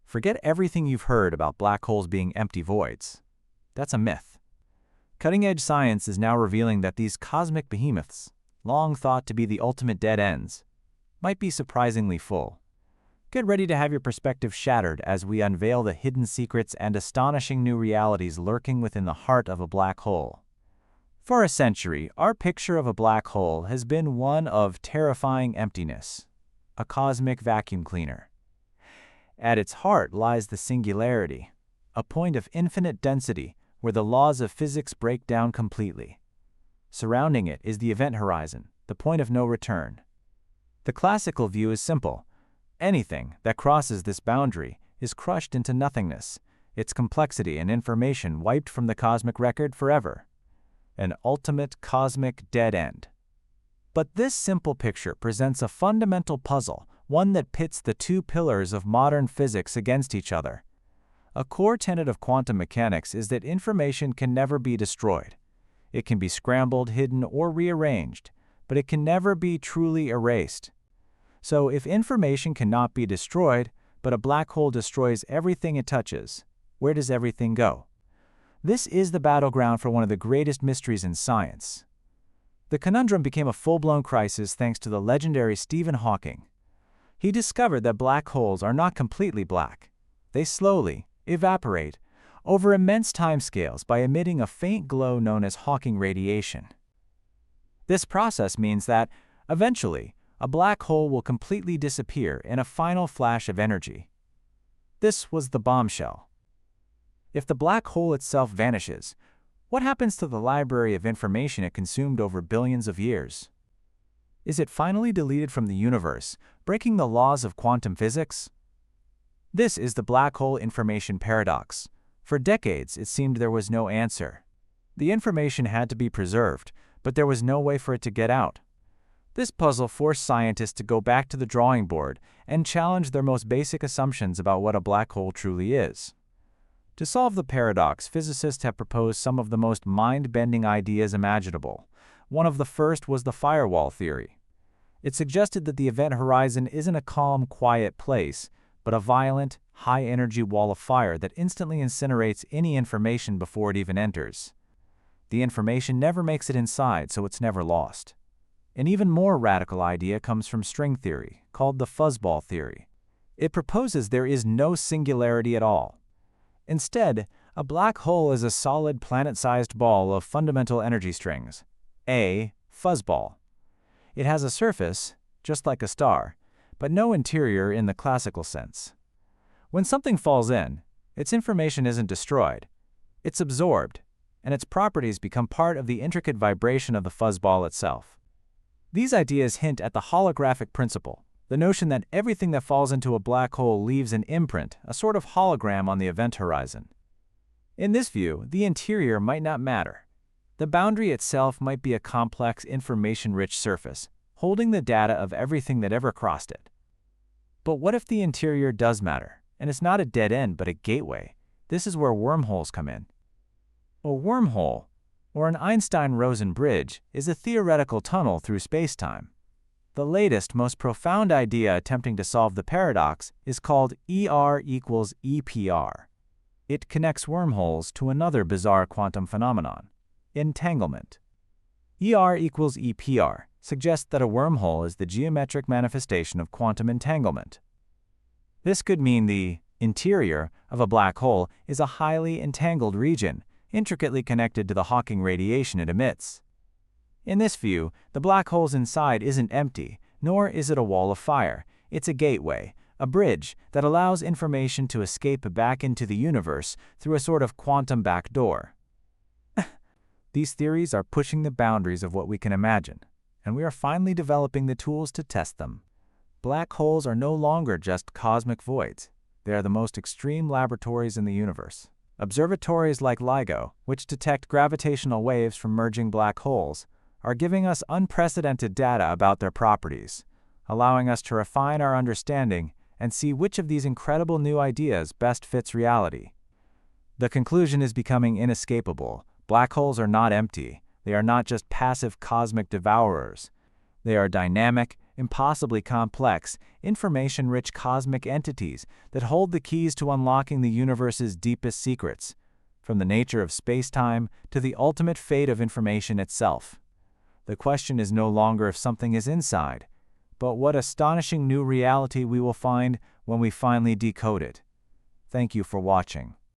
Forget everything you've heard about black holes being empty voids. That's a myth. Cutting-edge science is now revealing that these cosmic behemoths, long thought to be the ultimate dead ends, might be surprisingly full. Get ready to have your perspective shattered as we unveil the hidden secrets and astonishing new realities lurking within the heart of a black hole. For a century, our picture of a black hole has been one of terrifying emptiness, a cosmic vacuum cleaner. At its heart lies the singularity, a point of infinite density where the laws of physics break down completely. Surrounding it is the event horizon, the point of no return. The classical view is simple. Anything that crosses this boundary is crushed into nothingness, its complexity and information wiped from the cosmic record forever. An ultimate cosmic dead end. But this simple picture presents a fundamental puzzle, one that pits the two pillars of modern physics against each other. A core tenet of quantum mechanics is that information can never be destroyed. It can be scrambled, hidden, or rearranged, but it can never be truly erased. So if information cannot be destroyed, but a black hole destroys everything it touches, where does everything go? This is the battleground for one of the greatest mysteries in science. The conundrum became a full-blown crisis thanks to the legendary Stephen Hawking. He discovered that black holes are not completely black. They slowly evaporate over immense timescales by emitting a faint glow known as Hawking radiation. This process means that, eventually, a black hole will completely disappear in a final flash of energy. This was the bombshell. If the black hole itself vanishes, what happens to the library of information it consumed over billions of years? Is it finally deleted from the universe, breaking the laws of quantum physics? This is the black hole information paradox. For decades, it seemed there was no answer. The information had to be preserved, but there was no way for it to get out. This puzzle forced scientists to go back to the drawing board and challenge their most basic assumptions about what a black hole truly is. To solve the paradox, physicists have proposed some of the most mind-bending ideas imaginable. One of the first was the Firewall theory. It suggested that the event horizon isn't a calm, quiet place, but a violent, high-energy wall of fire that instantly incinerates any information before it even enters. The information never makes it inside, so it's never lost. An even more radical idea comes from string theory, called the Fuzzball theory. It proposes there is no singularity at all. Instead, a black hole is a solid planet-sized ball of fundamental energy strings, a fuzzball. It has a surface, just like a star, but no interior in the classical sense. When something falls in, its information isn't destroyed. It's absorbed, and its properties become part of the intricate vibration of the fuzzball itself. These ideas hint at the holographic principle, the notion that everything that falls into a black hole leaves an imprint, a sort of hologram on the event horizon. In this view, the interior might not matter. The boundary itself might be a complex, information-rich surface, holding the data of everything that ever crossed it. But what if the interior does matter, and it's not a dead end but a gateway? This is where wormholes come in. A wormhole, or an Einstein-Rosen bridge, is a theoretical tunnel through space-time. The latest, most profound idea attempting to solve the paradox is called ER equals EPR. It connects wormholes to another bizarre quantum phenomenon, entanglement. ER equals EPR suggests that a wormhole is the geometric manifestation of quantum entanglement. This could mean the interior of a black hole is a highly entangled region, intricately connected to the Hawking radiation it emits. In this view, the black hole's inside isn't empty, nor is it a wall of fire. It's a gateway, a bridge that allows information to escape back into the universe through a sort of quantum backdoor. These theories are pushing the boundaries of what we can imagine, and we are finally developing the tools to test them. Black holes are no longer just cosmic voids. They are the most extreme laboratories in the universe. Observatories like LIGO, which detect gravitational waves from merging black holes, are giving us unprecedented data about their properties, allowing us to refine our understanding and see which of these incredible new ideas best fits reality. The conclusion is becoming inescapable. Black holes are not empty. They are not just passive cosmic devourers. They are dynamic, impossibly complex, information-rich cosmic entities that hold the keys to unlocking the universe's deepest secrets, from the nature of space-time to the ultimate fate of information itself. The question is no longer if something is inside, but what astonishing new reality we will find when we finally decode it. Thank you for watching.